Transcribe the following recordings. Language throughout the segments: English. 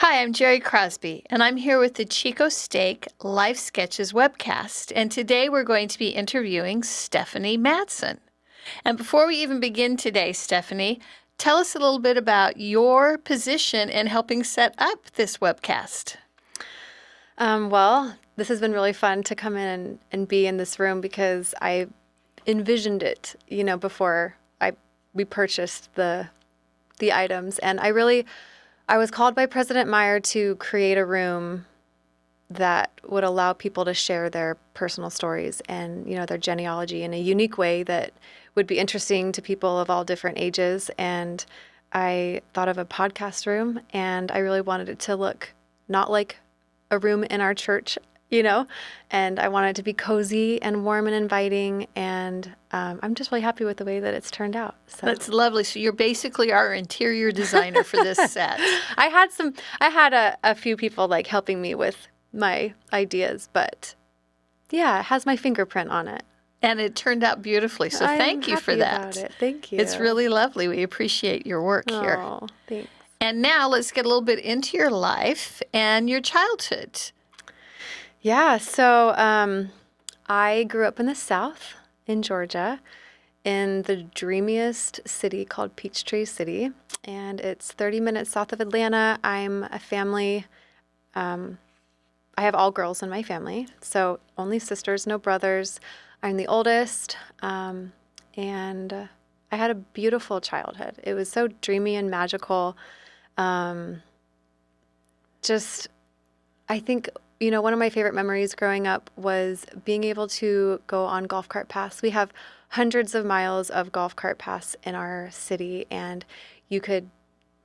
Hi, I'm Jerry Crosby, and I'm here with the Chico Steak Life Sketches webcast. And today we're going to be interviewing Stephanie Madsen. And before we even begin today, Stephanie, tell us a little bit about your position in helping set up this webcast. Well, this has been really fun to come in and be in this room because I envisioned it, before we purchased the items. And I was called by President Meyer to create a room that would allow people to share their personal stories and, their genealogy in a unique way that would be interesting to people of all different ages. And I thought of a podcast room, and I really wanted it to look not like a room in our church, and I wanted it to be cozy and warm and inviting. And I'm just really happy with the way that it's turned out. So. That's lovely. So you're basically our interior designer for this set. I had a few people helping me with my ideas, but yeah, it has my fingerprint on it. And it turned out beautifully. So thank you for that. About it. Thank you. It's really lovely. We appreciate your work here. Oh, thanks. And now let's get a little bit into your life and your childhood. Yeah, so I grew up in the South in Georgia in the dreamiest city called Peachtree City, and it's 30 minutes south of Atlanta. I'm a family, I have all girls in my family, so only sisters, no brothers. I'm the oldest, and I had a beautiful childhood. It was so dreamy and magical. I think, one of my favorite memories growing up was being able to go on golf cart paths. We have hundreds of miles of golf cart paths in our city, and you could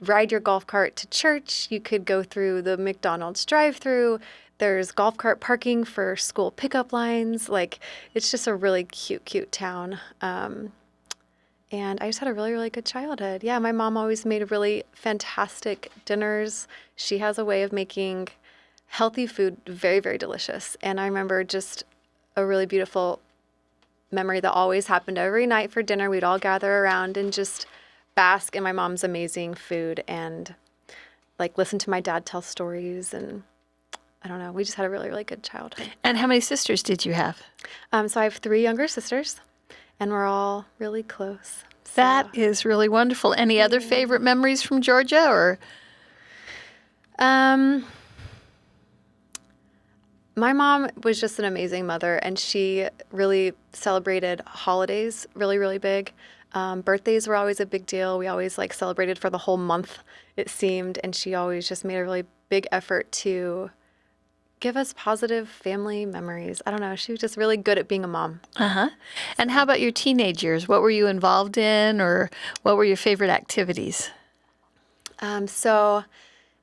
ride your golf cart to church. You could go through the McDonald's drive-through. There's golf cart parking for school pickup lines. It's just a really cute town. And I just had a really, really good childhood. Yeah, my mom always made really fantastic dinners. She has a way of making healthy food very, very delicious. And I remember just a really beautiful memory that always happened every night for dinner. We'd all gather around and just bask in my mom's amazing food and listen to my dad tell stories. And I don't know, we just had a really, really good childhood. And how many sisters did you have? So I have 3 younger sisters, and we're all really close. So. That is really wonderful. Any other favorite memories from Georgia, or? My mom was just an amazing mother, and she really celebrated holidays really, really big. Birthdays were always a big deal. We always celebrated for the whole month, it seemed, and she always just made a really big effort to give us positive family memories. I don't know. She was just really good at being a mom. Uh-huh. And how about your teenage years? What were you involved in, or what were your favorite activities? So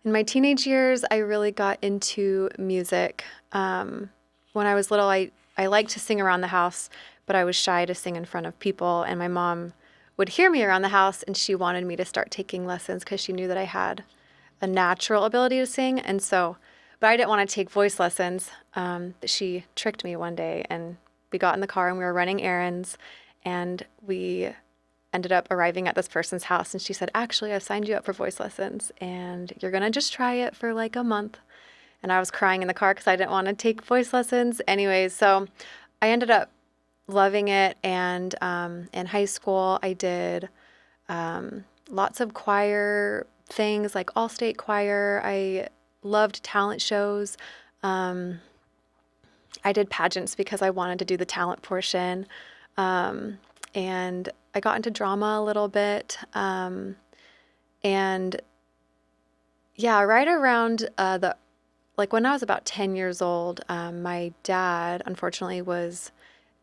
in my teenage years, I really got into music. When I was little, I liked to sing around the house, but I was shy to sing in front of people. And my mom would hear me around the house, and she wanted me to start taking lessons because she knew that I had a natural ability to sing. And so, but I didn't want to take voice lessons. She tricked me one day, and we got in the car and we were running errands, and we ended up arriving at this person's house, and she said, actually, I've signed you up for voice lessons, and you're going to just try it for a month. And I was crying in the car because I didn't want to take voice lessons. Anyways, so I ended up loving it, and in high school, I did lots of choir things, like all-state choir. I loved talent shows. I did pageants because I wanted to do the talent portion. And I got into drama a little bit. And yeah, right around when I was about 10 years old, my dad, unfortunately, was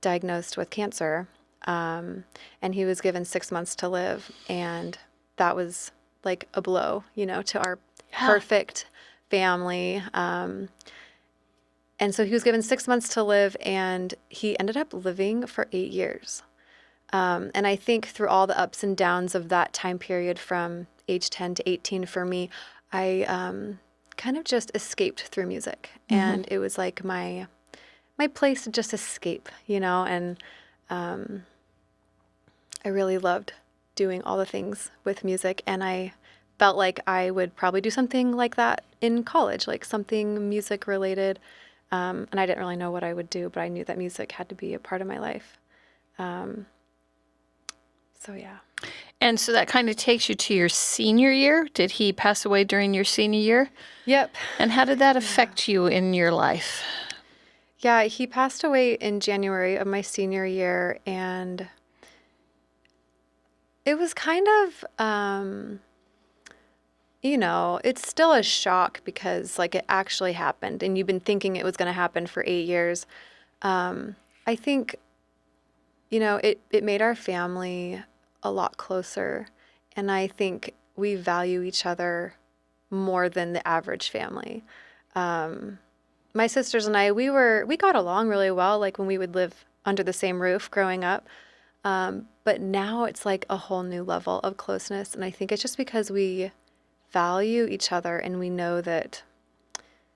diagnosed with cancer. And he was given 6 months to live. And that was a blow, to our perfect family. And so he was given 6 months to live, and he ended up living for 8 years. And I think through all the ups and downs of that time period from age 10 to 18 for me, I kind of just escaped through music. Mm-hmm. And it was my place to just escape, and I really loved doing all the things with music. And I felt like I would probably do something like that in college, like something music related. And I didn't really know what I would do, but I knew that music had to be a part of my life. So yeah. And so that kind of takes you to your senior year. Did he pass away during your senior year? Yep. And how did that affect you in your life? Yeah, he passed away in January of my senior year, and it was kind of, it's still a shock because like it actually happened and you've been thinking it was going to happen for 8 years. I think, it made our family a lot closer, and I think we value each other more than the average family. My sisters and I, we got along really well, like when we would live under the same roof growing up. But now it's like a whole new level of closeness. And I think it's just because we value each other and we know that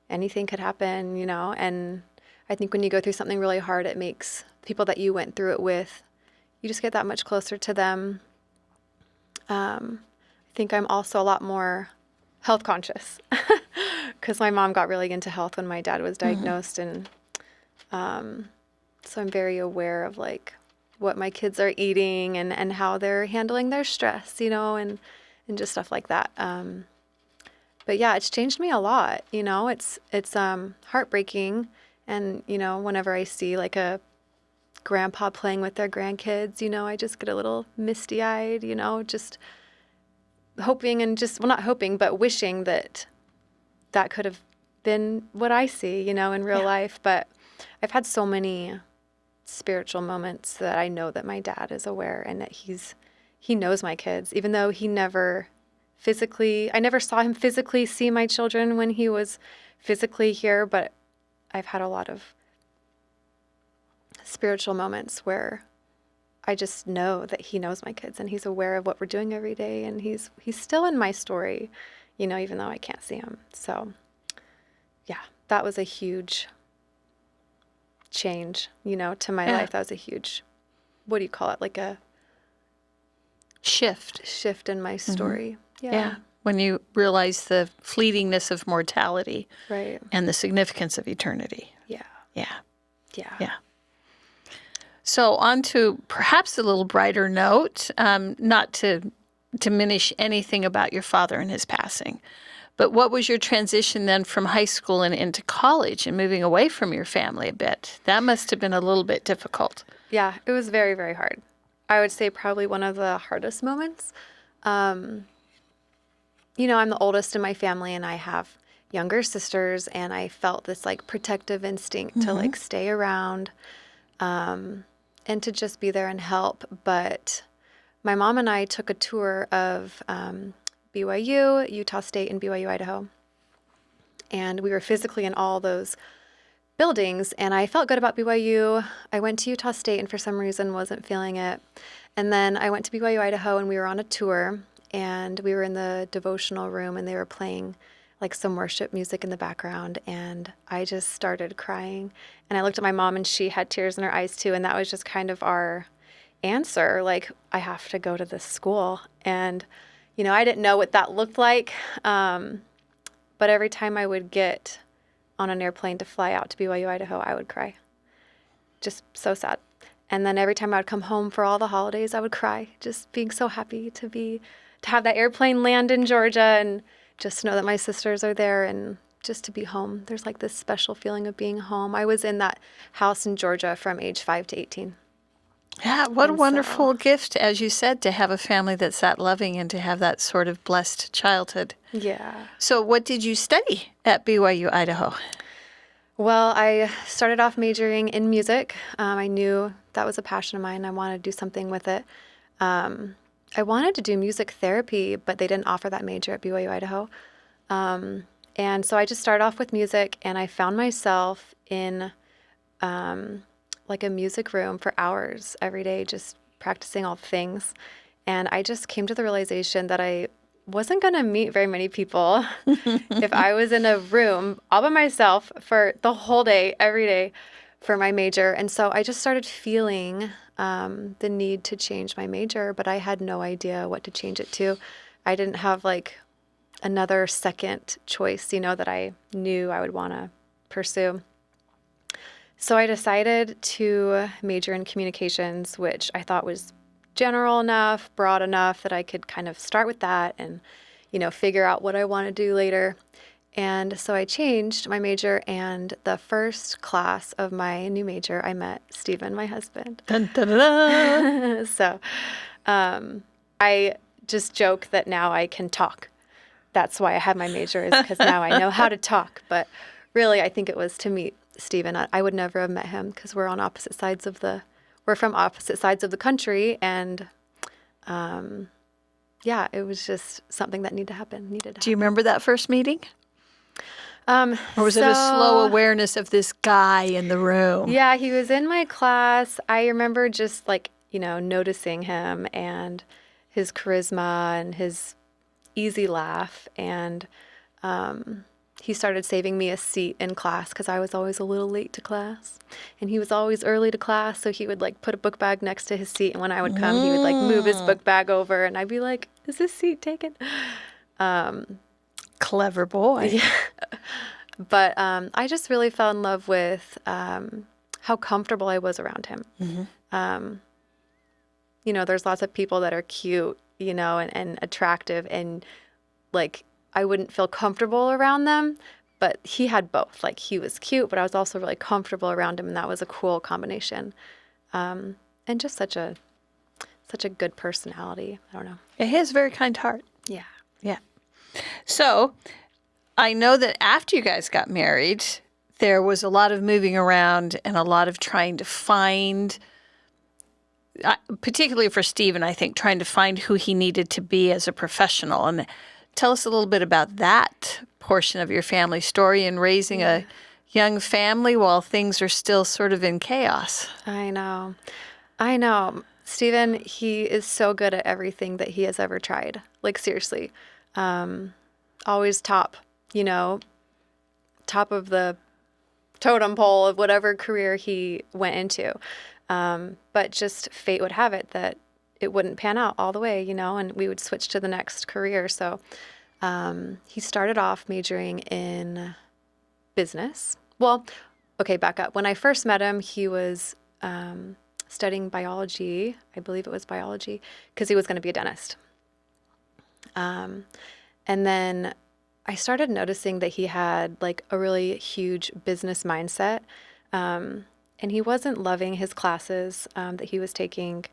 anything could happen, and I think when you go through something really hard, it makes people that you went through it with, you just get that much closer to them. I think I'm also a lot more health conscious because my mom got really into health when my dad was diagnosed. And so I'm very aware of like what my kids are eating and how they're handling their stress, and just stuff like that. But yeah, it's changed me a lot. It's heartbreaking. And, whenever I see like a grandpa playing with their grandkids, I just get a little misty eyed, just hoping and just, well, not hoping, but wishing that could have been what I see, in real life. But I've had so many spiritual moments that I know that my dad is aware and that he knows my kids, even though I never saw him physically see my children when he was physically here, but I've had a lot of spiritual moments where I just know that he knows my kids and he's aware of what we're doing every day, and he's still in my story, even though I can't see him. So yeah, that was a huge change, to my life. That was a huge, what do you call it? Like a shift in my story. Yeah. When you realize the fleetingness of mortality. Right. And the significance of eternity. Yeah. Yeah. Yeah. Yeah. So on to perhaps a little brighter note, not to diminish anything about your father and his passing, but what was your transition then from high school and into college and moving away from your family a bit? That must have been a little bit difficult. Yeah, it was very, very hard. I would say probably one of the hardest moments. I'm the oldest in my family and I have younger sisters, and I felt this like protective instinct to like stay around and to just be there and help. But my mom and I took a tour of BYU, Utah State, and BYU, Idaho. And we were physically in all those buildings, and I felt good about BYU. I went to Utah State and for some reason wasn't feeling it. And then I went to BYU, Idaho, and we were on a tour, and we were in the devotional room, and they were playing like some worship music in the background, and I just started crying. And I looked at my mom, and she had tears in her eyes too, and that was just kind of our answer, like, I have to go to this school. And I didn't know what that looked like, but every time I would get on an airplane to fly out to BYU, Idaho, I would cry. Just so sad. And then every time I would come home for all the holidays, I would cry, just being so happy to have that airplane land in Georgia and just to know that my sisters are there and just to be home. There's like this special feeling of being home. I was in that house in Georgia from age 5 to 18. Yeah, what a wonderful gift, as you said, to have a family that's that loving and to have that sort of blessed childhood. Yeah. So what did you study at BYU, Idaho? Well, I started off majoring in music. I knew that was a passion of mine. I wanted to do something with it. I wanted to do music therapy, but they didn't offer that major at BYU, Idaho. And so I just started off with music, and I found myself in like a music room for hours every day, just practicing all the things. And I just came to the realization that I wasn't going to meet very many people if I was in a room all by myself for the whole day, every day for my major. And so I just started feeling the need to change my major, but I had no idea what to change it to. I didn't have like another second choice, that I knew I would want to pursue. So I decided to major in communications, which I thought was general enough, broad enough that I could kind of start with that and, figure out what I want to do later. And so I changed my major, and the first class of my new major, I met Stephen, my husband. Dun, dun, dun, dun. So I just joke that now I can talk. That's why I had my major, is because now I know how to talk. But really, I think it was to meet Stephen. I would never have met him because we're from opposite sides of the country. And yeah, it was just something that needed to happen. Do you remember that first meeting? Or was it a slow awareness of this guy in the room? Yeah, he was in my class. I remember just noticing him and his charisma and his easy laugh. And he started saving me a seat in class because I was always a little late to class. And he was always early to class. So he would put a book bag next to his seat. And when I would come, he would move his book bag over. And I'd be like, is this seat taken? Clever boy. Yeah. But I just really fell in love with how comfortable I was around him. Mm-hmm. There's lots of people that are cute, and attractive, and I wouldn't feel comfortable around them. But he had both. He was cute, but I was also really comfortable around him, and that was a cool combination. And just such a good personality. I don't know. Yeah, he has a very kind heart. Yeah. Yeah. So I know that after you guys got married, there was a lot of moving around and a lot of trying to find, particularly for Stephen, I think, trying to find who he needed to be as a professional. And tell us a little bit about that portion of your family story and raising a young family while things are still sort of in chaos. I know. Stephen, he is so good at everything that he has ever tried. Seriously. Always top of the totem pole of whatever career he went into. But just fate would have it that it wouldn't pan out all the way, and we would switch to the next career. So he started off majoring in business. Well, okay, back up. When I first met him, he was studying biology. I believe it was biology, because he was going to be a dentist. And then I started noticing that he had a really huge business mindset. And he wasn't loving his classes that he was taking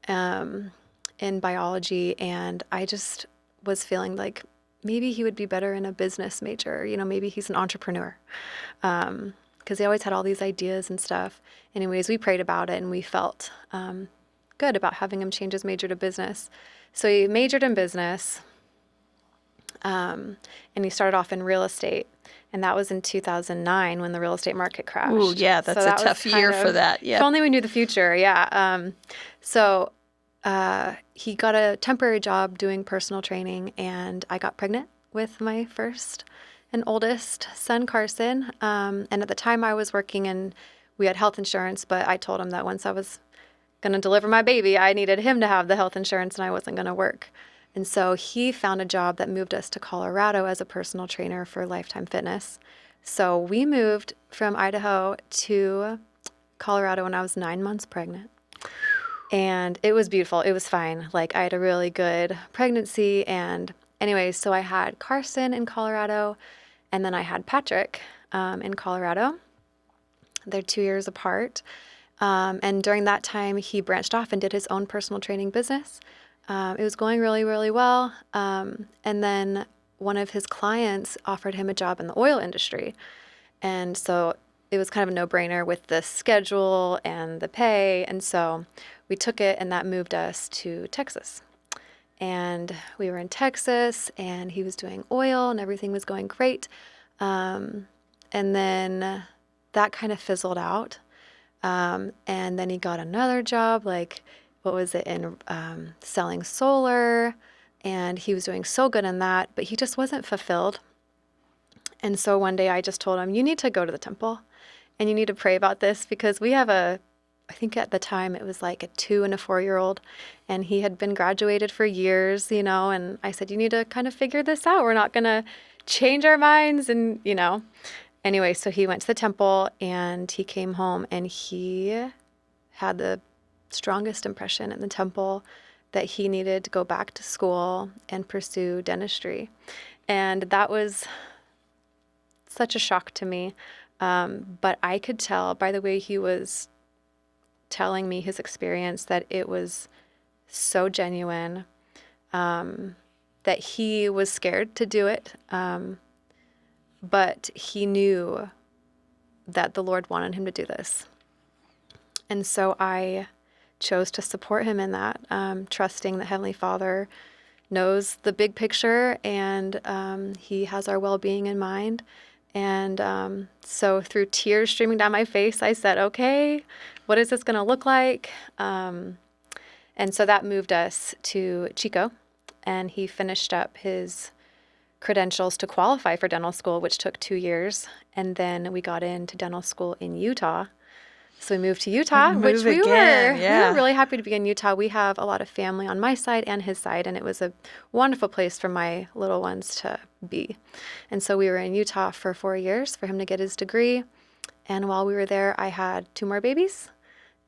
in biology. And I just was feeling like maybe he would be better in a business major. Maybe he's an entrepreneur. Because he always had all these ideas and stuff. Anyways, we prayed about it, and we felt good about having him change his major to business. So he majored in business. And he started off in real estate, and that was in 2009 when the real estate market crashed. Ooh, yeah, that's a tough year for that. Yeah. If only we knew the future. Yeah. So he got a temporary job doing personal training, and I got pregnant with my first and oldest son, Carson. And at the time I was working, and we had health insurance, but I told him that once I was going to deliver my baby, I needed him to have the health insurance, and I wasn't going to work. And so he found a job that moved us to Colorado as a personal trainer for Lifetime Fitness. So we moved from Idaho to Colorado when I was 9 months pregnant. And it was beautiful. It was fine. I had a really good pregnancy. And anyway, so I had Carson in Colorado, and then I had Patrick in Colorado. They're 2 years apart. And during that time, he branched off and did his own personal training business. It was going really, really well. And then one of his clients offered him a job in the oil industry. And so it was kind of a no-brainer with the schedule and the pay. And so we took it, and that moved us to Texas. And we were in Texas, and he was doing oil, and everything was going great. And then that kind of fizzled out. And then he got another job, in selling solar, and he was doing so good in that, but he just wasn't fulfilled. And so one day I just told him, you need to go to the temple, and you need to pray about this, because we have a I think at the time it was like a 2 and a 4-year-old, and he had been graduated for years, and I said, you need to kind of figure this out. We're not going to change our minds. And, anyway, so he went to the temple and he came home and he had the strongest impression in the temple that he needed to go back to school and pursue dentistry. And that was such a shock to me. But I could tell by the way he was telling me his experience that it was so genuine, that he was scared to do it. But he knew that the Lord wanted him to do this. And so I chose to support him in that, trusting that Heavenly Father knows the big picture, and he has our well-being in mind. And so through tears streaming down my face, I said, okay, what is this going to look like? And so that moved us to Chico, and he finished up his credentials to qualify for dental school, which took 2 years. And then we got into dental school in Utah. So we moved to Utah, which we were really happy to be in Utah. We have a lot of family on my side and his side, and it was a wonderful place for my little ones to be. And so we were in Utah for 4 years for him to get his degree. And while we were there, I had 2 more babies.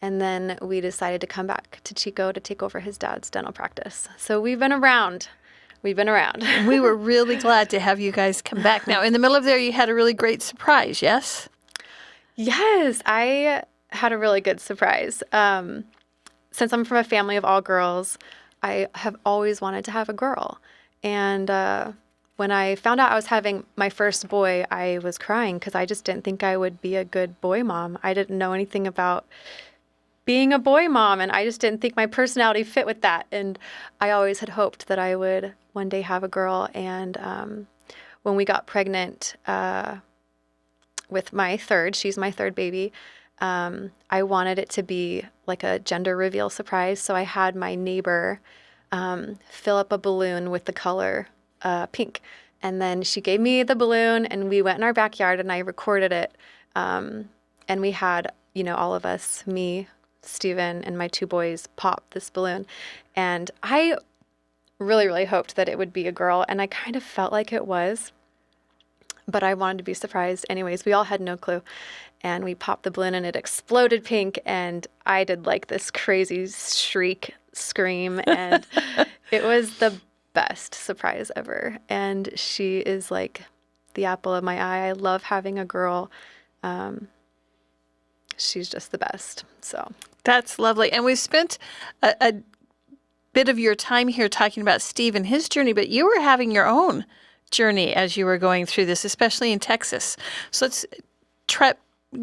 And then we decided to come back to Chico to take over his dad's dental practice. So we've been around. We were really glad to have you guys come back. Now, in the middle of there, you had a really great surprise, yes? Yes, I had a really good surprise. Since I'm from a family of all girls, I have always wanted to have a girl. And when I found out I was having my first boy, I was crying because I just didn't think I would be a good boy mom. I didn't know anything about being a boy mom, and I just didn't think my personality fit with that. And I always had hoped that I would one day have a girl. And when we got pregnant with my third, she's my third baby, I wanted it to be like a gender reveal surprise. So I had my neighbor fill up a balloon with the color pink. And then she gave me the balloon, and we went in our backyard and I recorded it. And we had, all of us, me, Steven, and my 2 boys pop this balloon. And I really, really hoped that it would be a girl. And I kind of felt like it was, but I wanted to be surprised. Anyways, we all had no clue. And we popped the balloon and it exploded pink. And I did like this crazy shriek, scream. And it was the best surprise ever. And she is like the apple of my eye. I love having a girl. She's just the best. So that's lovely. And we've spent a bit of your time here talking about Steve and his journey, but you were having your own journey as you were going through this, especially in Texas. So let's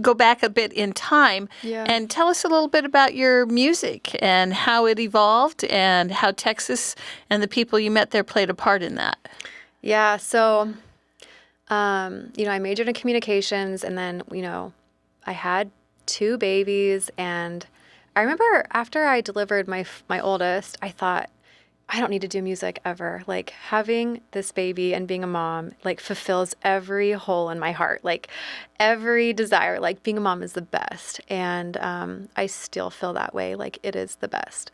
go back a bit in time and tell us a little bit about your music and how it evolved and how Texas and the people you met there played a part in that. Yeah. So, I majored in communications, and then, I had 2 babies, and I remember after I delivered my oldest, I thought, I don't need to do music ever. Like, having this baby and being a mom, like, fulfills every hole in my heart, like every desire. Like, being a mom is the best. And I still feel that way. Like, it is the best.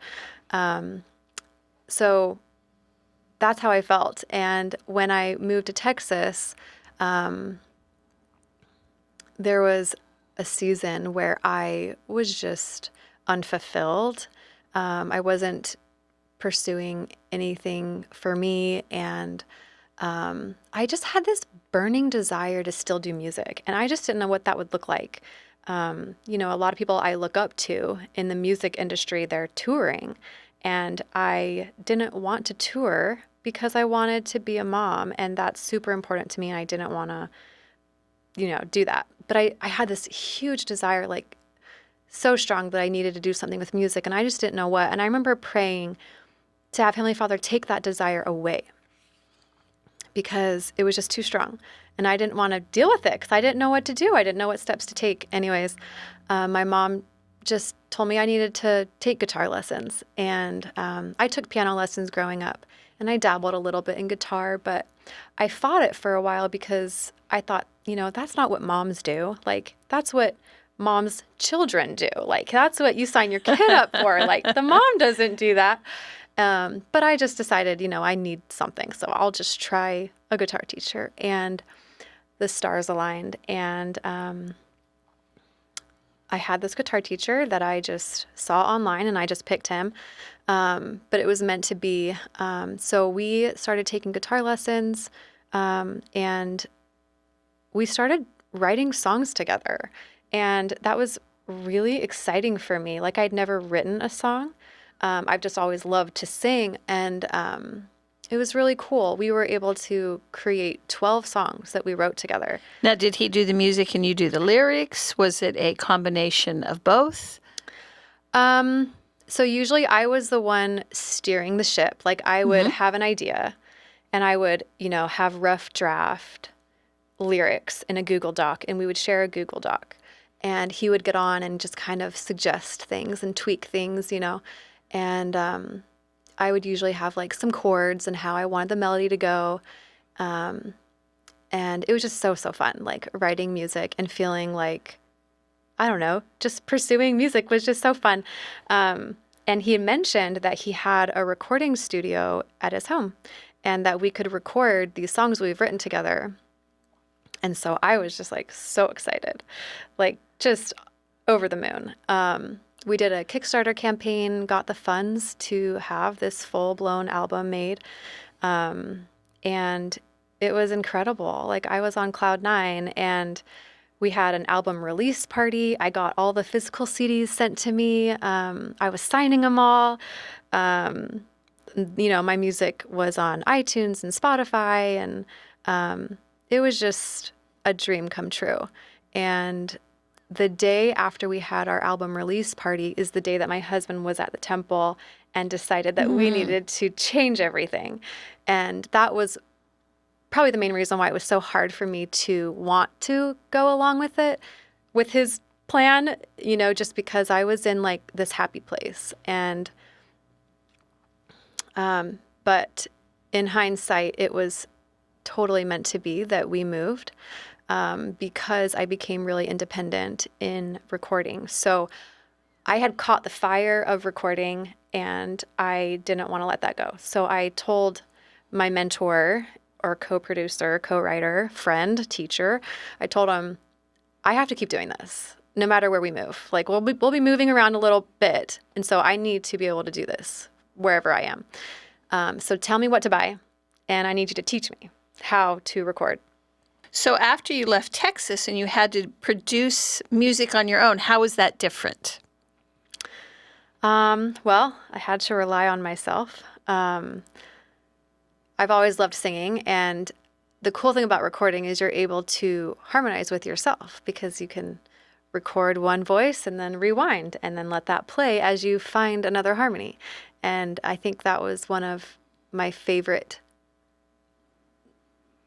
So that's how I felt. And when I moved to Texas, there was a season where I was just unfulfilled. I wasn't pursuing anything for me, and I just had this burning desire to still do music, and I just didn't know what that would look like. A lot of people I look up to in the music industry, they're touring, and I didn't want to tour because I wanted to be a mom, and that's super important to me, and I didn't want to do that. But I had this huge desire, like so strong, that I needed to do something with music, and I just didn't know what. And I remember praying to have Heavenly Father take that desire away because it was just too strong. And I didn't want to deal with it because I didn't know what to do. I didn't know what steps to take. Anyways, my mom just told me I needed to take guitar lessons. And I took piano lessons growing up, and I dabbled a little bit in guitar, but I fought it for a while because I thought, that's not what moms do. Like, that's what mom's children do. Like, that's what you sign your kid up for. Like, the mom doesn't do that. But I just decided, I need something. So I'll just try a guitar teacher. And the stars aligned. And I had this guitar teacher that I just saw online, and I just picked him. But it was meant to be. So we started taking guitar lessons, and we started writing songs together. And that was really exciting for me. Like, I'd never written a song. I've just always loved to sing. And it was really cool. We were able to create 12 songs that we wrote together. Now, did he do the music and you do the lyrics? Was it a combination of both? So usually I was the one steering the ship. Like, I would have an idea, and I would, have rough draft lyrics in a Google Doc, and we would share a Google Doc. And he would get on and just kind of suggest things and tweak things, And I would usually have like some chords and how I wanted the melody to go. And it was just so fun, like writing music and feeling like, I don't know, just pursuing music was just so fun. And he had mentioned that he had a recording studio at his home and that we could record these songs we've written together. And so I was just like so excited, like just over the moon. We did a Kickstarter campaign, got the funds to have this full-blown album made. And it was incredible. Like, I was on cloud nine, and we had an album release party. I got all the physical CDs sent to me. I was signing them all. My music was on iTunes and Spotify, and it was just a dream come true. And the day after we had our album release party is the day that my husband was at the temple and decided that we needed to change everything. And that was probably the main reason why it was so hard for me to want to go along with it, with his plan, just because I was in like this happy place. And, but in hindsight, it was totally meant to be that we moved. Because I became really independent in recording. So I had caught the fire of recording, and I didn't want to let that go. So I told my mentor or co-producer, co-writer, friend, teacher, I told him, I have to keep doing this no matter where we move. Like, we'll be moving around a little bit, and so I need to be able to do this wherever I am. So tell me what to buy, and I need you to teach me how to record. So after you left Texas and you had to produce music on your own, how was that different? Well, I had to rely on myself. I've always loved singing, and the cool thing about recording is you're able to harmonize with yourself because you can record one voice and then rewind and then let that play as you find another harmony. And I think that was one of my favorite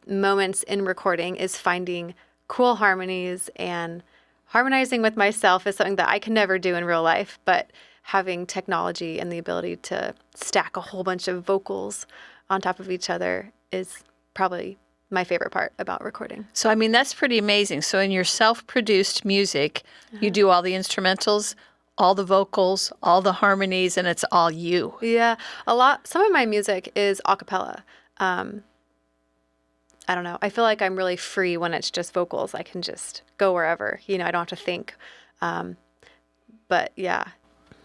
moments in recording, is finding cool harmonies, and harmonizing with myself is something that I can never do in real life, but having technology and the ability to stack a whole bunch of vocals on top of each other is probably my favorite part about recording. So, that's pretty amazing. So in your self-produced music, you do all the instrumentals, all the vocals, all the harmonies, and it's all you. Yeah, some of my music is a cappella. I don't know. I feel like I'm really free when it's just vocals. I can just go wherever, I don't have to think. But yeah.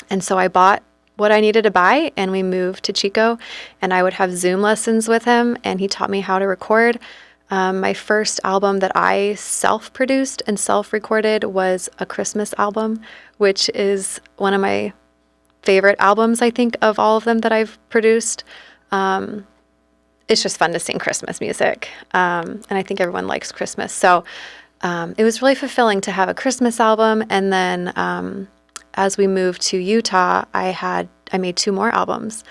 And so I bought what I needed to buy, and we moved to Chico, and I would have Zoom lessons with him, and he taught me how to record. My first album that I self-produced and self-recorded was a Christmas album, which is one of my favorite albums, I think, of all of them that I've produced. It's just fun to sing Christmas music. And I think everyone likes Christmas. So it was really fulfilling to have a Christmas album. And then as we moved to Utah, I made 2 more albums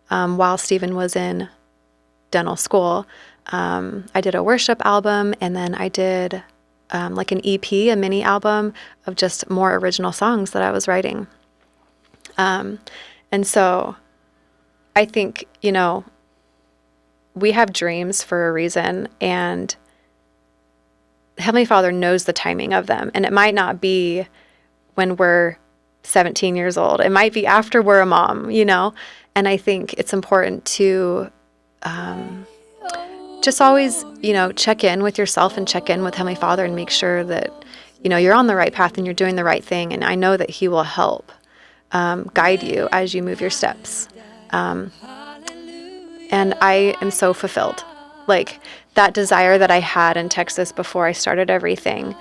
while Stephen was in dental school. I did a worship album, and then I did like an EP, a mini album of just more original songs that I was writing. And so I think, we have dreams for a reason, and Heavenly Father knows the timing of them. And it might not be when we're 17 years old. It might be after we're a mom, you know? And I think it's important to just always, you know, check in with yourself and check in with Heavenly Father and make sure that, you know, you're on the right path and you're doing the right thing. And I know that He will help guide you as you move your steps. And I am so fulfilled. Like, that desire that I had in Texas before I started everything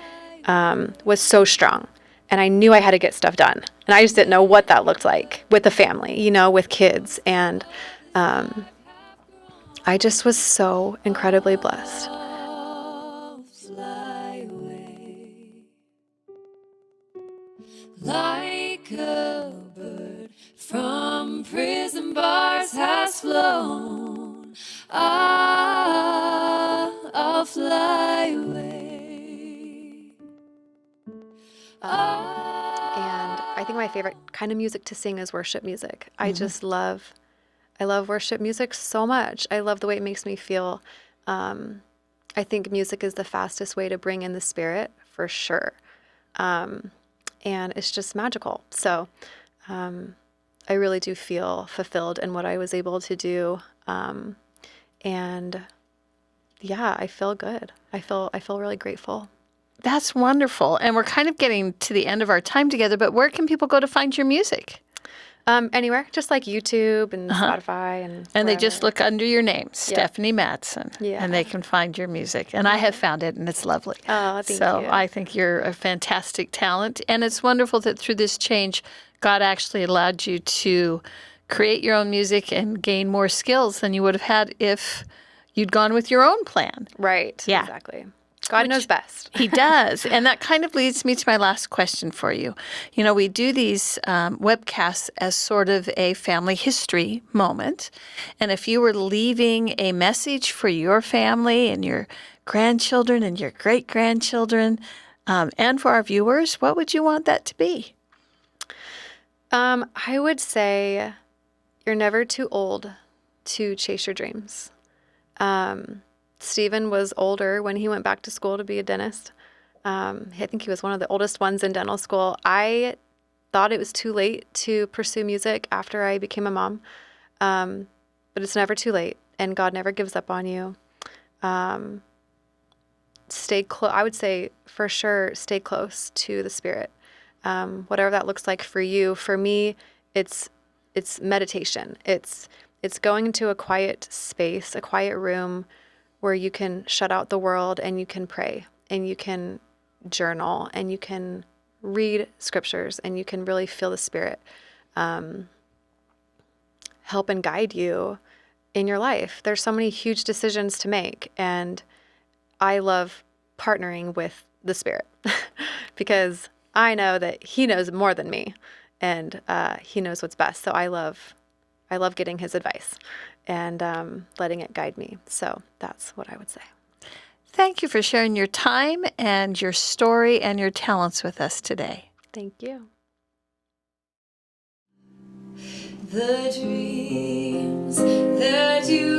was so strong. And I knew I had to get stuff done. And I just didn't know what that looked like with the family, you know, with kids. And I just was so incredibly blessed. Like a bird from prison bars has flown, I'll fly away. And I think my favorite kind of music to sing is worship music. I love worship music so much. I love the way it makes me feel. I think music is the fastest way to bring in the Spirit, for sure. And it's just magical. So I really do feel fulfilled in what I was able to do. And yeah, I feel good. I feel really grateful. That's wonderful. And we're kind of getting to the end of our time together, but where can people go to find your music? Anywhere, just like YouTube and Spotify And they just look under your name, Stephanie Madsen, Yeah. and they can find your music. And I have found it, and it's lovely. Oh, thank so you. I think you're a fantastic talent. And it's wonderful that through this change, God actually allowed you to create your own music and gain more skills than you would have had if you'd gone with your own plan. Right. Yeah. Exactly. God knows best. He does. And that kind of leads me to my last question for you. You know, we do these webcasts as sort of a family history moment. And if you were leaving a message for your family and your grandchildren and your great-grandchildren and for our viewers, what would you want that to be? I would say you're never too old to chase your dreams. Stephen was older when he went back to school to be a dentist. I think he was one of the oldest ones in dental school. I thought it was too late to pursue music after I became a mom. But it's never too late, and God never gives up on you. Stay close. I would say for sure, stay close to the Spirit. Whatever that looks like for you. For me, it's meditation. It's going into a quiet space, a quiet room where you can shut out the world and you can pray and you can journal and you can read scriptures and you can really feel the Spirit help and guide you in your life. There's so many huge decisions to make, and I love partnering with the Spirit because I know that He knows more than me, and He knows what's best. So I love getting His advice and letting it guide me. So that's what I would say. Thank you for sharing your time and your story and your talents with us today. Thank you. The dreams that you